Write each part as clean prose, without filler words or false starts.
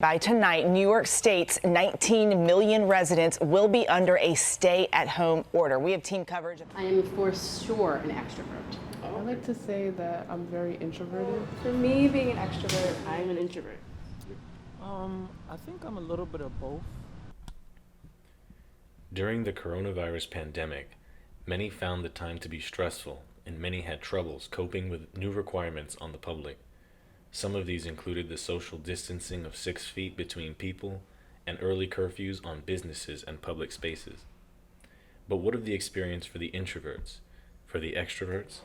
By tonight, New York State's 19 million residents will be under a stay-at-home order. We have team coverage. I am for sure an extrovert. I like to say that I'm very introverted. For me, being an extrovert, I'm an introvert. I think I'm a little bit of both. During the coronavirus pandemic, many found the time to be stressful, and many had troubles coping with new requirements on the public. Some of these included the social distancing of 6 feet between people and early curfews on businesses and public spaces. But what of the experience for the introverts, for the extroverts?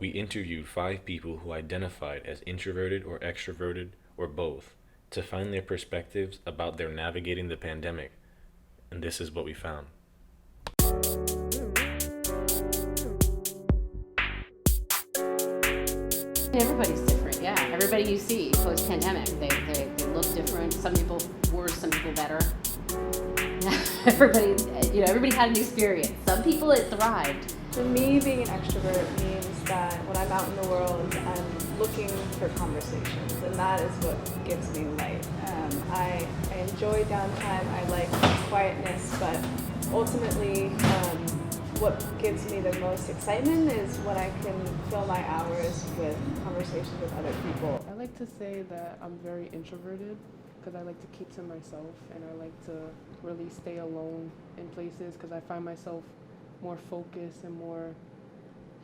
We interviewed 5 people who identified as introverted or extroverted or both to find their perspectives about their navigating the pandemic, and this is what we found. Everybody's different, yeah. Everybody you see post-pandemic, they look different. Some people worse, some people better. Everybody had an experience. Some people it thrived. for me, being an extrovert means that when I'm out in the world, I'm looking for conversations, and that is what gives me light. I enjoy downtime, I like quietness, but ultimately, what gives me the most excitement is when I can fill my hours with conversations with other people. I like to say that I'm very introverted because I like to keep to myself, and I like to really stay alone in places because I find myself more focused and more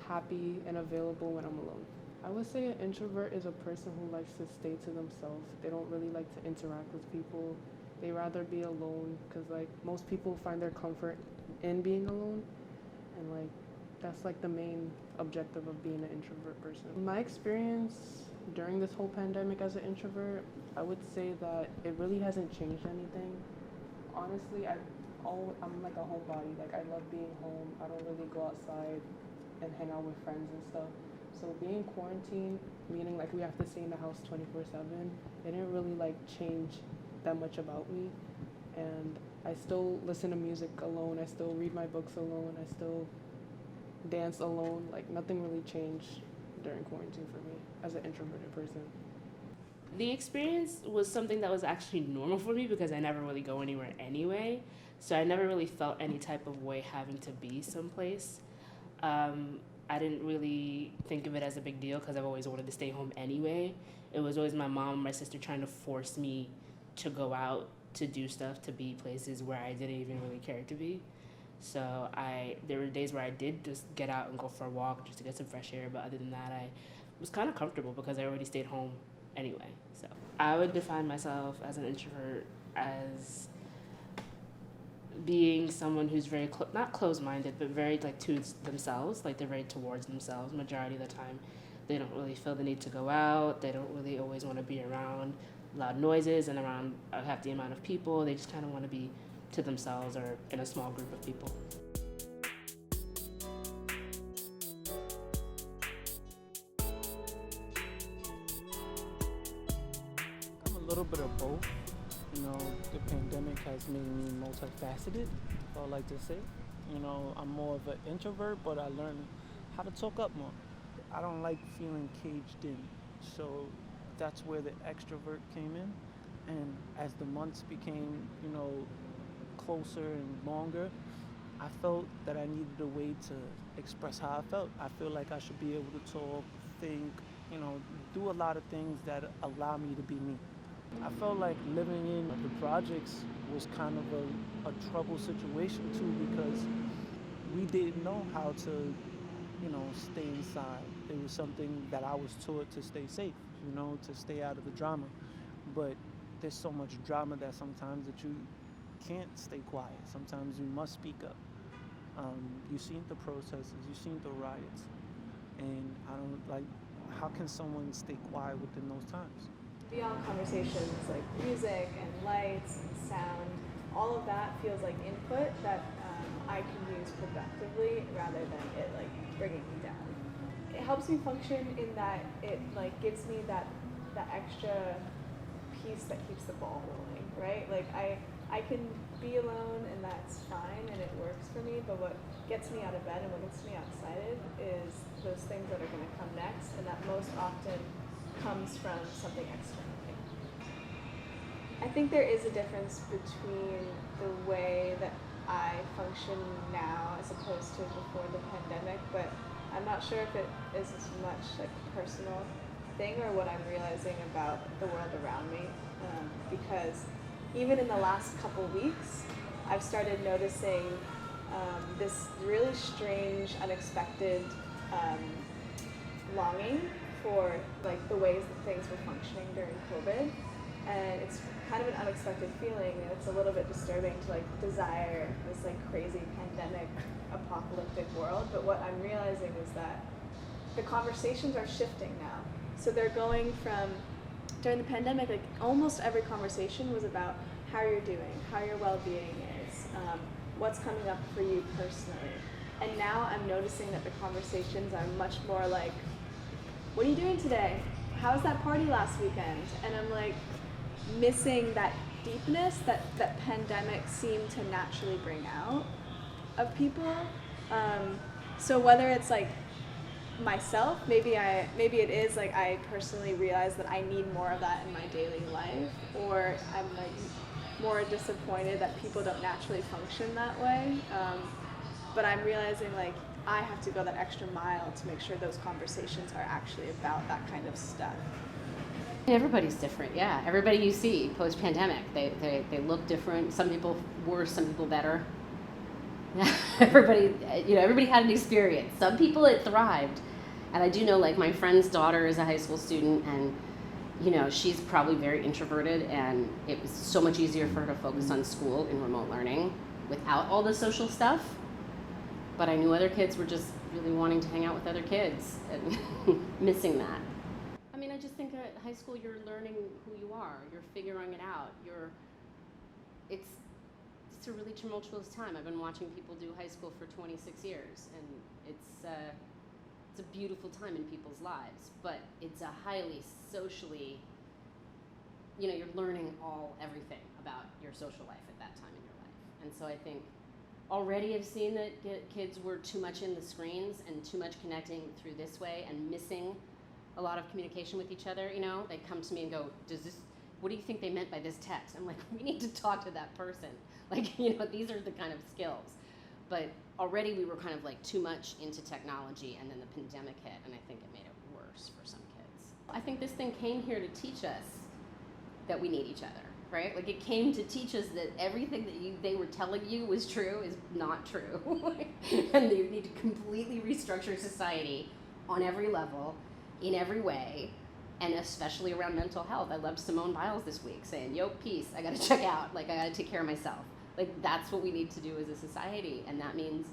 happy and available when I'm alone. I would say an introvert is a person who likes to stay to themselves. They don't really like to interact with people. They rather be alone because like most people find their comfort in being alone, and like that's like the main objective of being an introvert person. My experience during this whole pandemic as an introvert, I would say that it really hasn't changed anything. Honestly, I'm like a homebody. Like I love being home. I don't really go outside and hang out with friends and stuff. So being quarantined, meaning like we have to stay in the house 24/7, it didn't really like change that much about me. And I still listen to music alone. I still read my books alone. I still dance alone. Like nothing really changed during quarantine for me as an introverted person. The experience was something that was actually normal for me because I never really go anywhere anyway. So I never really felt any type of way having to be someplace. I didn't really think of it as a big deal because I've always wanted to stay home anyway. It was always my mom and my sister trying to force me to go out, to do stuff, to be places where I didn't even really care to be. So there were days where I did just get out and go for a walk just to get some fresh air, but other than that, I was kind of comfortable because I already stayed home anyway. So I would define myself as an introvert as being someone who's very not closed-minded, but very like to themselves. Like they're very towards themselves. Majority of the time, they don't really feel the need to go out. They don't really always want to be around loud noises and around a hefty amount of people. They just kind of want to be to themselves or in a small group of people. I'm a little bit of both. You know, the pandemic has made me multifaceted, I like to say. You know, I'm more of an introvert, but I learned how to talk up more. I don't like feeling caged in, so that's where the extrovert came in. And as the months became, you know, closer and longer, I felt that I needed a way to express how I felt. I feel like I should be able to talk, think, you know, do a lot of things that allow me to be me. I felt like living in the projects was kind of a trouble situation too, because we didn't know how to, you know, stay inside. It was something that I was taught to stay safe, you know, to stay out of the drama. But there's so much drama that sometimes that you can't stay quiet. Sometimes you must speak up. You've seen the protests, you've seen the riots, and I don't like, how can someone stay quiet within those times? Beyond conversations like music and lights and sound, all of that feels like input that I can use productively rather than it like bringing me down. It helps me function in that it like gives me that extra piece that keeps the ball rolling, right? Like I can be alone and that's fine and it works for me, but what gets me out of bed and what gets me excited is those things that are going to come next, and that most often comes from something externally. think there is a difference between the way that I function now as opposed to before the pandemic, but I'm not sure if it is as much like a personal thing or what I'm realizing about the world around me, because even in the last couple weeks, I've started noticing this really strange, unexpected longing for like the ways that things were functioning during COVID, and it's kind of an unexpected feeling, and it's a little bit disturbing to like desire this like crazy pandemic apocalyptic world. But what I'm realizing is that the conversations are shifting now. So they're going from, during the pandemic, like almost every conversation was about how you're doing, how your well-being is, what's coming up for you personally. And now I'm noticing that the conversations are much more like, what are you doing today? How was that party last weekend? And I'm like missing that deepness that pandemic seemed to naturally bring out of people. So whether it's like myself, maybe it is like I personally realize that I need more of that in my daily life, or I'm like more disappointed that people don't naturally function that way. But I'm realizing like I have to go that extra mile to make sure those conversations are actually about that kind of stuff. Everybody's different, yeah. Everybody you see post-pandemic, they look different. Some people worse, some people better. Everybody had an experience. Some people it thrived. And I do know, like, my friend's daughter is a high school student, and, you know, she's probably very introverted, and it was so much easier for her to focus on school and remote learning without all the social stuff. But I knew other kids were just really wanting to hang out with other kids and missing that. I mean, I just think at high school you're learning who you are. You're figuring it out. It's a really tumultuous time. I've been watching people do high school for 26 years, and it's a beautiful time in people's lives, but it's a highly socially, you're learning everything about your social life at that time in your life. And so I think already I've seen that kids were too much in the screens and too much connecting through this way and missing a lot of communication with each other. They come to me and go, what do you think they meant by this text? I'm like, we need to talk to that person. Like, these are the kind of skills. But already we were kind of like too much into technology, and then the pandemic hit, and I think it made it worse for some kids. I think this thing came here to teach us that we need each other, right? Like, it came to teach us that everything that they were telling you was true is not true. And you need to completely restructure society on every level, in every way, and especially around mental health. I loved Simone Biles this week saying, yo, peace, I gotta check out, like, I gotta take care of myself. Like, that's what we need to do as a society, and that means,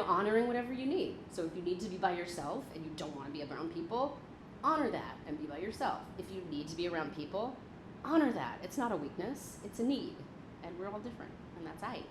honoring whatever you need. So if you need to be by yourself and you don't want to be around people, honor that and be by yourself. If you need to be around people, honor that. It's not a weakness, it's a need, and we're all different, and that's aight.